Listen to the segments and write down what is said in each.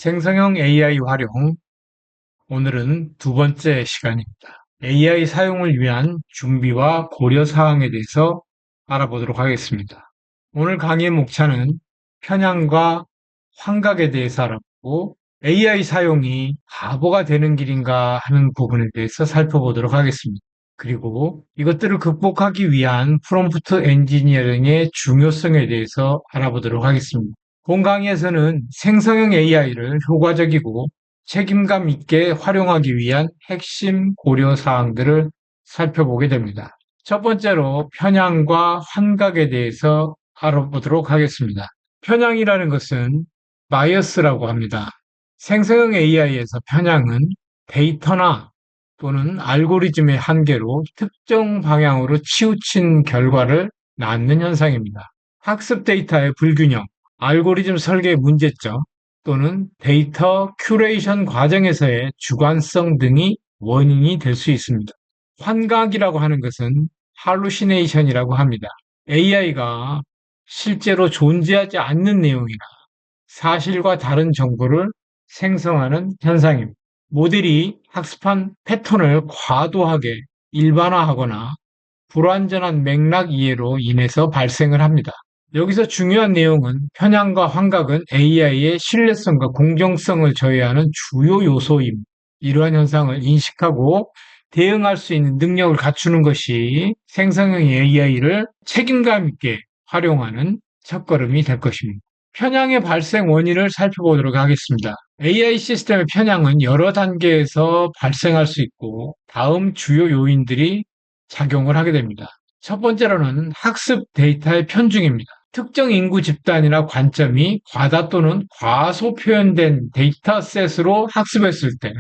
생성형 AI 활용. 오늘은 두 번째 시간입니다. AI 사용을 위한 준비와 고려 사항에 대해서 알아보도록 하겠습니다. 오늘 강의의 목차는 편향과 환각에 대해서 알아보고 AI 사용이 바보가 되는 길인가 하는 부분에 대해서 살펴보도록 하겠습니다. 그리고 이것들을 극복하기 위한 프롬프트 엔지니어링의 중요성에 대해서 알아보도록 하겠습니다. 본 강의에서는 생성형 AI를 효과적이고 책임감 있게 활용하기 위한 핵심 고려 사항들을 살펴보게 됩니다. 첫 번째로 편향과 환각에 대해서 알아보도록 하겠습니다. 편향이라는 것은 바이어스라고 합니다. 생성형 AI에서 편향은 데이터나 또는 알고리즘의 한계로 특정 방향으로 치우친 결과를 낳는 현상입니다. 학습 데이터의 불균형, 알고리즘 설계의 문제점, 또는 데이터 큐레이션 과정에서의 주관성 등이 원인이 될 수 있습니다. 환각이라고 하는 것은 할루시네이션이라고 합니다. AI가 실제로 존재하지 않는 내용이나 사실과 다른 정보를 생성하는 현상입니다. 모델이 학습한 패턴을 과도하게 일반화하거나 불완전한 맥락 이해로 인해서 발생을 합니다. 여기서 중요한 내용은 편향과 환각은 AI의 신뢰성과 공정성을 저해하는 주요 요소임. 이러한 현상을 인식하고 대응할 수 있는 능력을 갖추는 것이 생성형 AI를 책임감 있게 활용하는 첫걸음이 될 것입니다. 편향의 발생 원인을 살펴보도록 하겠습니다. AI 시스템의 편향은 여러 단계에서 발생할 수 있고 다음 주요 요인들이 작용을 하게 됩니다. 첫 번째로는 학습 데이터의 편중입니다. 특정 인구 집단이나 관점이 과다 또는 과소 표현된 데이터셋으로 학습했을 때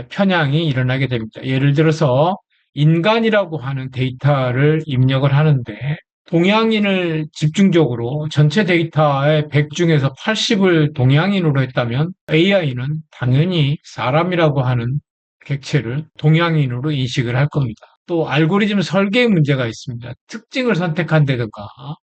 편향이 일어나게 됩니다. 예를 들어서 인간이라고 하는 데이터를 입력을 하는데 동양인을 집중적으로 전체 데이터의 100 중에서 80을 동양인으로 했다면 AI는 당연히 사람이라고 하는 객체를 동양인으로 인식을 할 겁니다. 또 알고리즘 설계에 문제가 있습니다. 특징을 선택한다든가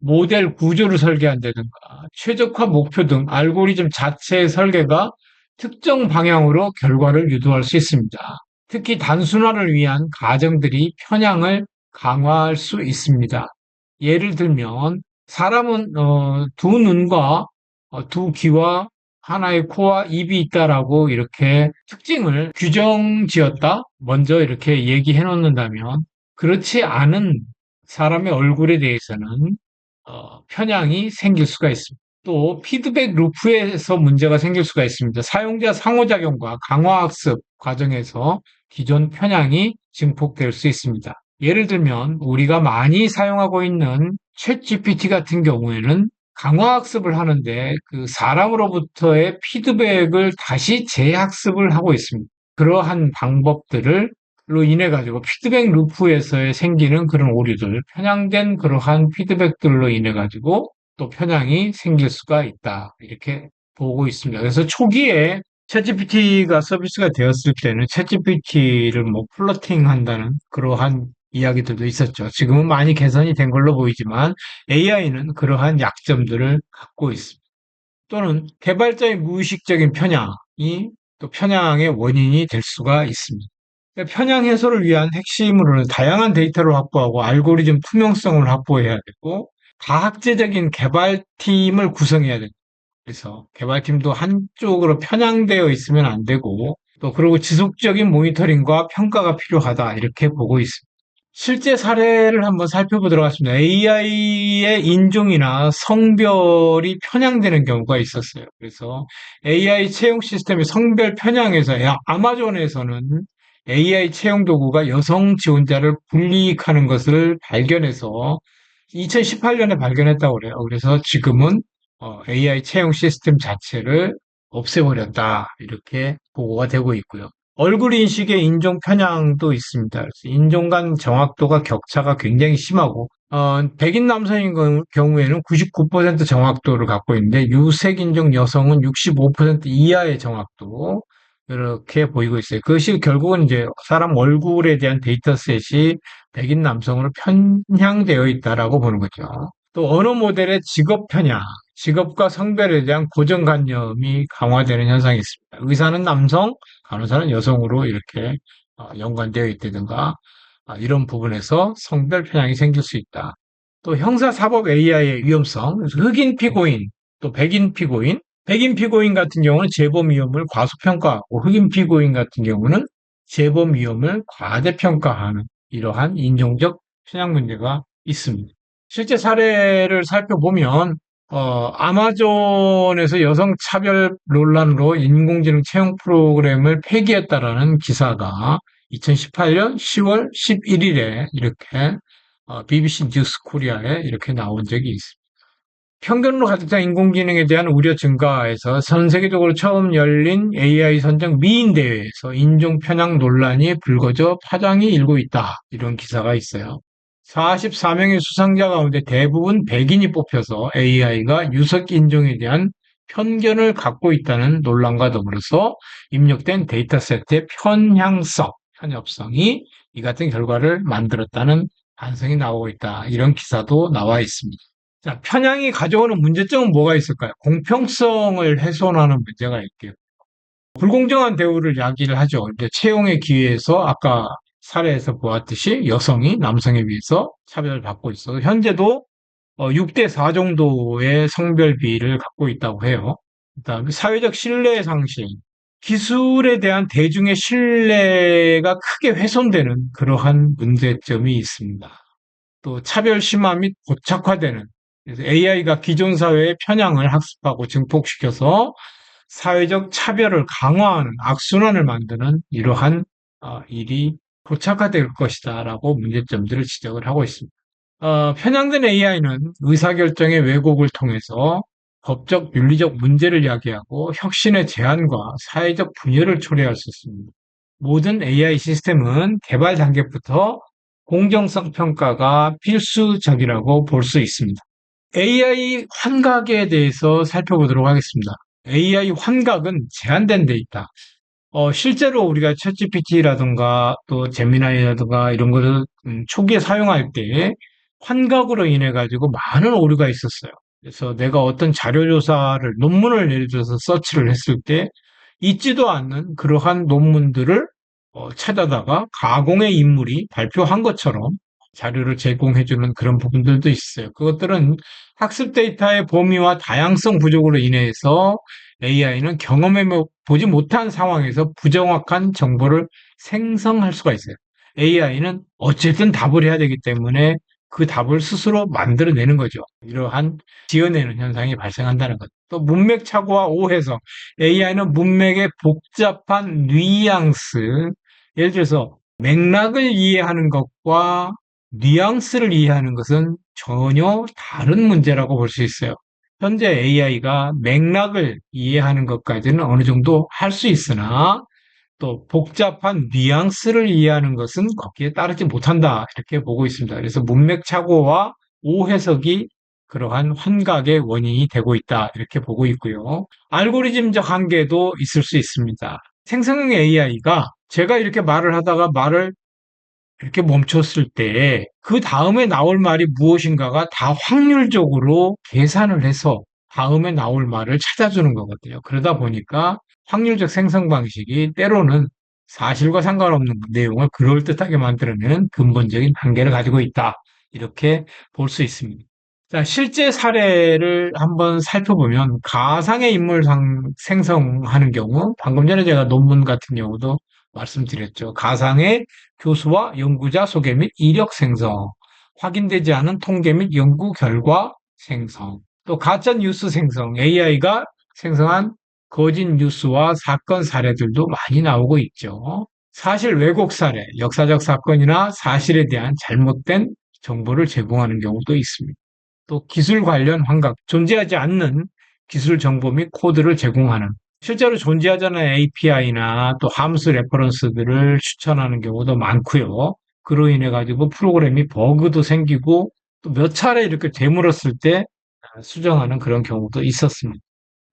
모델 구조를 설계한다든가 최적화 목표 등 알고리즘 자체의 설계가 특정 방향으로 결과를 유도할 수 있습니다. 특히 단순화를 위한 가정들이 편향을 강화할 수 있습니다. 예를 들면 사람은 두 눈과 두 귀와 하나의 코와 입이 있다라고 이렇게 특징을 규정 지었다? 먼저 이렇게 얘기해 놓는다면 그렇지 않은 사람의 얼굴에 대해서는 편향이 생길 수가 있습니다. 또 피드백 루프에서 문제가 생길 수가 있습니다. 사용자 상호작용과 강화학습 과정에서 기존 편향이 증폭될 수 있습니다. 예를 들면 우리가 많이 사용하고 있는 챗GPT 같은 경우에는 강화학습을 하는데 그 사람으로부터의 피드백을 다시 재학습을 하고 있습니다. 그러한 방법들을 로 인해 가지고 피드백 루프에서 생기는 그런 오류들, 편향된 그러한 피드백들로 인해 가지고 또 편향이 생길 수가 있다. 이렇게 보고 있습니다. 그래서 초기에 챗GPT가 서비스가 되었을 때는 챗GPT를 뭐 플러팅 한다는 그러한 이야기들도 있었죠. 지금은 많이 개선이 된 걸로 보이지만 AI는 그러한 약점들을 갖고 있습니다. 또는 개발자의 무의식적인 편향이 또 편향의 원인이 될 수가 있습니다. 편향 해소를 위한 핵심으로는 다양한 데이터를 확보하고 알고리즘 투명성을 확보해야 되고 과학제적인 개발팀을 구성해야 됩니다. 그래서 개발팀도 한쪽으로 편향되어 있으면 안 되고 또 그리고 지속적인 모니터링과 평가가 필요하다 이렇게 보고 있습니다. 실제 사례를 한번 살펴보도록 하겠습니다. AI의 인종이나 성별이 편향되는 경우가 있었어요. 그래서 AI 채용 시스템의 성별 편향에서 아마존에서는 AI 채용 도구가 여성 지원자를 불이익하는 것을 발견해서 2018년에 발견했다고 그래요. 그래서 지금은 AI 채용 시스템 자체를 없애버렸다. 이렇게 보고가 되고 있고요. 얼굴 인식의 인종 편향도 있습니다. 그래서 인종 간 정확도가 격차가 굉장히 심하고, 백인 남성인 경우에는 99% 정확도를 갖고 있는데, 유색 인종 여성은 65% 이하의 정확도, 이렇게 보이고 있어요. 그것이 결국은 이제 사람 얼굴에 대한 데이터셋이 백인 남성으로 편향되어 있다라고 보는 거죠. 또 언어 모델의 직업 편향. 직업과 성별에 대한 고정관념이 강화되는 현상이 있습니다. 의사는 남성, 간호사는 여성으로 이렇게 연관되어 있다든가 이런 부분에서 성별 편향이 생길 수 있다. 또 형사사법 AI의 위험성, 흑인 피고인, 또 백인 피고인 같은 경우는 재범 위험을 과소평가하고 흑인 피고인 같은 경우는 재범 위험을 과대평가하는 이러한 인종적 편향 문제가 있습니다. 실제 사례를 살펴보면 아마존에서 여성 차별 논란으로 인공지능 채용 프로그램을 폐기했다라는 기사가 2018년 10월 11일에 이렇게 BBC 뉴스 코리아에 이렇게 나온 적이 있습니다. 편견으로 가득 찬 인공지능에 대한 우려 증가에서 전 세계적으로 처음 열린 AI 선정 미인 대회에서 인종 편향 논란이 불거져 파장이 일고 있다. 이런 기사가 있어요. 44명의 수상자 가운데 대부분 백인이 뽑혀서 AI가 유색 인종에 대한 편견을 갖고 있다는 논란과 더불어서 입력된 데이터셋의 편협성이 이 같은 결과를 만들었다는 반성이 나오고 있다. 이런 기사도 나와 있습니다. 자, 편향이 가져오는 문제점은 뭐가 있을까요? 공평성을 훼손하는 문제가 있고요. 불공정한 대우를 야기를 하죠. 이제 채용의 기회에서 아까 사례에서 보았듯이 여성이 남성에 비해서 차별을 받고 있어서 현재도 6대 4 정도의 성별 비를 갖고 있다고 해요. 그다음에 사회적 신뢰 상실, 기술에 대한 대중의 신뢰가 크게 훼손되는 그러한 문제점이 있습니다. 또 차별 심화 및 고착화되는 그래서 AI가 기존 사회의 편향을 학습하고 증폭시켜서 사회적 차별을 강화하는 악순환을 만드는 이러한 일이 고착화될 것이다라고 문제점들을 지적을 하고 있습니다. 편향된 AI는 의사결정의 왜곡을 통해서 법적, 윤리적 문제를 야기하고 혁신의 제한과 사회적 분열을 초래할 수 있습니다. 모든 AI 시스템은 개발 단계부터 공정성 평가가 필수적이라고 볼 수 있습니다. AI 환각에 대해서 살펴보도록 하겠습니다. AI 환각은 제한된 데이터. 실제로 우리가 챗GPT라든가 또 제미나이라든가 이런 거를 초기에 사용할 때 환각으로 인해 가지고 많은 오류가 있었어요. 그래서 내가 어떤 자료 조사를 논문을 예를 들어서 서치를 했을 때 있지도 않는 그러한 논문들을 찾아다가 가공의 인물이 발표한 것처럼 자료를 제공해주는 그런 부분들도 있어요. 그것들은 학습 데이터의 범위와 다양성 부족으로 인해서 AI는 경험해 보지 못한 상황에서 부정확한 정보를 생성할 수가 있어요. AI는 어쨌든 답을 해야 되기 때문에 그 답을 스스로 만들어내는 거죠. 이러한 지어내는 현상이 발생한다는 것. 또 문맥 착오와 오해성. AI는 문맥의 복잡한 뉘앙스, 예를 들어서 맥락을 이해하는 것과 뉘앙스를 이해하는 것은 전혀 다른 문제라고 볼 수 있어요. 현재 AI가 맥락을 이해하는 것까지는 어느 정도 할 수 있으나 또 복잡한 뉘앙스를 이해하는 것은 거기에 따르지 못한다. 이렇게 보고 있습니다. 그래서 문맥 착오와 오해석이 그러한 환각의 원인이 되고 있다. 이렇게 보고 있고요. 알고리즘적 한계도 있을 수 있습니다. 생성형 AI가 제가 이렇게 말을 하다가 말을 이렇게 멈췄을 때 그 다음에 나올 말이 무엇인가가 다 확률적으로 계산을 해서 다음에 나올 말을 찾아주는 거거든요. 그러다 보니까 확률적 생성 방식이 때로는 사실과 상관없는 내용을 그럴듯하게 만들어내는 근본적인 한계를 가지고 있다. 이렇게 볼 수 있습니다. 자, 실제 사례를 한번 살펴보면 가상의 인물 생성하는 경우, 방금 전에 제가 논문 같은 경우도 말씀드렸죠. 가상의 교수와 연구자 소개 및 이력 생성, 확인되지 않은 통계 및 연구 결과 생성, 또 가짜 뉴스 생성, AI가 생성한 거짓 뉴스와 사건 사례들도 많이 나오고 있죠. 사실 왜곡 사례, 역사적 사건이나 사실에 대한 잘못된 정보를 제공하는 경우도 있습니다. 또 기술 관련 환각, 존재하지 않는 기술 정보 및 코드를 제공하는 실제로 존재하지 않은 API나 또 함수 레퍼런스들을 추천하는 경우도 많고요. 그로 인해 가지고 프로그램이 버그도 생기고 또 몇 차례 이렇게 되물었을 때 수정하는 그런 경우도 있었습니다.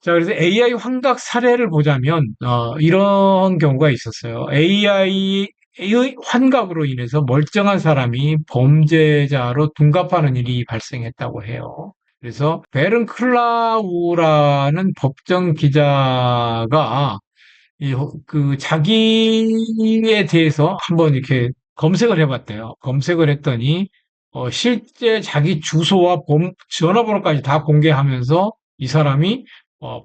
자, 그래서 AI 환각 사례를 보자면 이런 경우가 있었어요. AI의 환각으로 인해서 멀쩡한 사람이 범죄자로 둔갑하는 일이 발생했다고 해요. 그래서 베른클라우라는 법정 기자가 자기에 대해서 한번 이렇게 검색을 해봤대요. 검색을 했더니, 실제 자기 주소와 전화번호까지 다 공개하면서 이 사람이,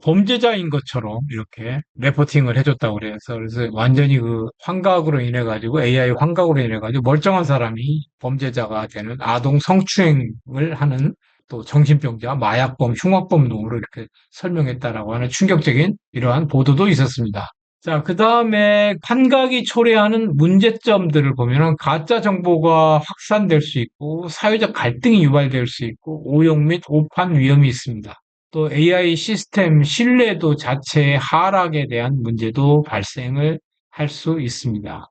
범죄자인 것처럼 이렇게 레포팅을 해줬다고 그래요. 그래서 완전히 그 환각으로 인해가지고, AI 환각으로 인해가지고 멀쩡한 사람이 범죄자가 되는 아동 성추행을 하는 또 정신병자, 마약범, 흉악범 등으로 이렇게 설명했다라고 하는 충격적인 이러한 보도도 있었습니다. 자, 그 다음에 판각이 초래하는 문제점들을 보면은 가짜 정보가 확산될 수 있고 사회적 갈등이 유발될 수 있고 오용 및 오판 위험이 있습니다. 또 AI 시스템 신뢰도 자체의 하락에 대한 문제도 발생을 할 수 있습니다.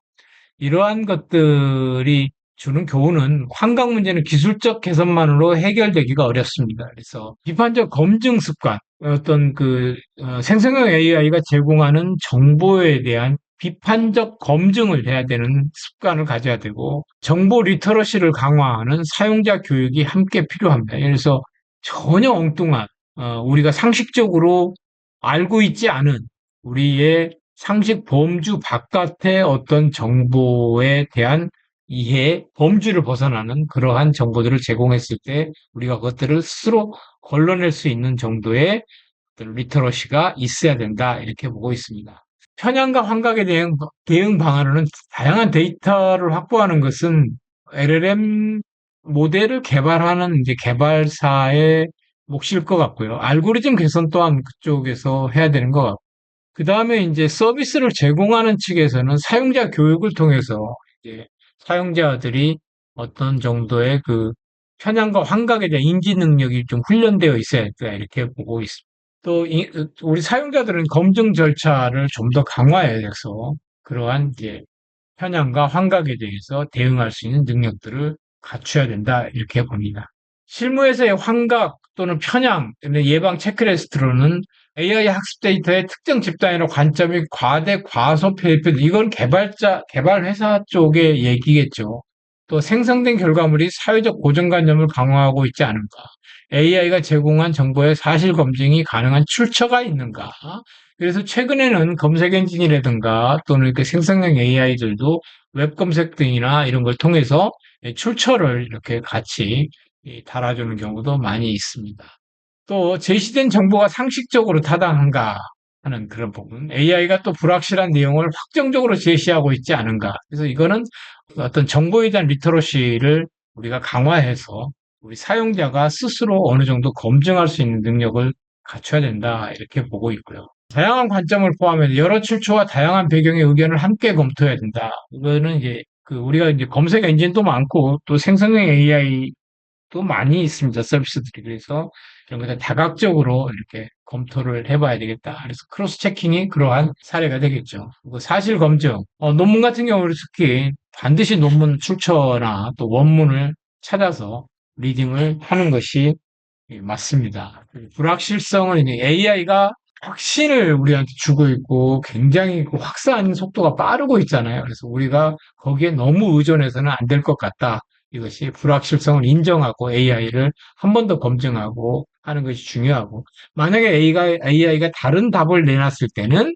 이러한 것들이 주는 교훈은 환각 문제는 기술적 개선만으로 해결되기가 어렵습니다. 그래서 비판적 검증 습관, 생성형 AI가 제공하는 정보에 대한 비판적 검증을 해야 되는 습관을 가져야 되고 정보 리터러시를 강화하는 사용자 교육이 함께 필요합니다. 그래서 전혀 엉뚱한 우리가 상식적으로 알고 있지 않은 우리의 상식 범주 바깥의 어떤 정보에 대한 이해, 범주를 벗어나는 그러한 정보들을 제공했을 때 우리가 그것들을 스스로 걸러낼 수 있는 정도의 어떤 리터러시가 있어야 된다 이렇게 보고 있습니다. 편향과 환각에 대한 대응 방안으로는 다양한 데이터를 확보하는 것은 LLM 모델을 개발하는 이제 개발사의 몫일 것 같고요. 알고리즘 개선 또한 그쪽에서 해야 되는 것 같고. 그 다음에 이제 서비스를 제공하는 측에서는 사용자 교육을 통해서 이제 사용자들이 어떤 정도의 그 편향과 환각에 대한 인지 능력이 좀 훈련되어 있어야 된다 이렇게 보고 있습니다. 또 우리 사용자들은 검증 절차를 좀 더 강화해야 돼서 그러한 이제 편향과 환각에 대해서 대응할 수 있는 능력들을 갖춰야 된다 이렇게 봅니다. 실무에서의 환각 또는 편향 예방 체크리스트로는 AI 학습 데이터의 특정 집단이나 관점이 과대 과소 표현 이건 개발 회사 쪽의 얘기겠죠. 또 생성된 결과물이 사회적 고정관념을 강화하고 있지 않은가? AI가 제공한 정보의 사실 검증이 가능한 출처가 있는가? 그래서 최근에는 검색 엔진이라든가 또는 그 생성형 AI들도 웹 검색 등이나 이런 걸 통해서 출처를 이렇게 같이 달아주는 경우도 많이 있습니다. 또 제시된 정보가 상식적으로 타당한가 하는 그런 부분. AI가 또 불확실한 내용을 확정적으로 제시하고 있지 않은가. 그래서 이거는 어떤 정보에 대한 리터러시를 우리가 강화해서 우리 사용자가 스스로 어느 정도 검증할 수 있는 능력을 갖춰야 된다. 이렇게 보고 있고요. 다양한 관점을 포함해서 여러 출처와 다양한 배경의 의견을 함께 검토해야 된다. 이거는 이제 우리가 이제 검색 엔진도 많고 또 생성형 AI 또 많이 있습니다. 서비스들이. 그래서 이런 것들 다각적으로 이렇게 검토를 해봐야 되겠다. 그래서 크로스 체킹이 그러한 사례가 되겠죠. 그리고 사실 검증. 논문 같은 경우는 특히 반드시 논문 출처나 또 원문을 찾아서 리딩을 하는 것이 맞습니다. 불확실성은 이제 AI가 확신을 우리한테 주고 있고 굉장히 그 확산 속도가 빠르고 있잖아요. 그래서 우리가 거기에 너무 의존해서는 안 될 것 같다. 이것이 불확실성을 인정하고 AI를 한 번 더 검증하고 하는 것이 중요하고 만약에 AI가 다른 답을 내놨을 때는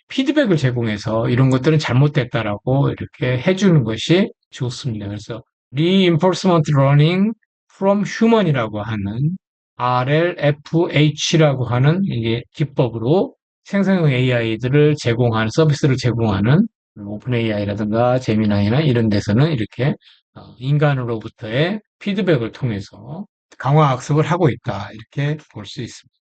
피드백을 제공해서 이런 것들은 잘못됐다라고 이렇게 해주는 것이 좋습니다. 그래서 Reinforcement Learning from Human이라고 하는 RLFH라고 하는 이게 기법으로 생성형 AI들을 제공하는 서비스를 제공하는 오픈 AI라든가 제미나이나 이런 데서는 이렇게 인간으로부터의 피드백을 통해서 강화 학습을 하고 있다 이렇게 볼 수 있습니다.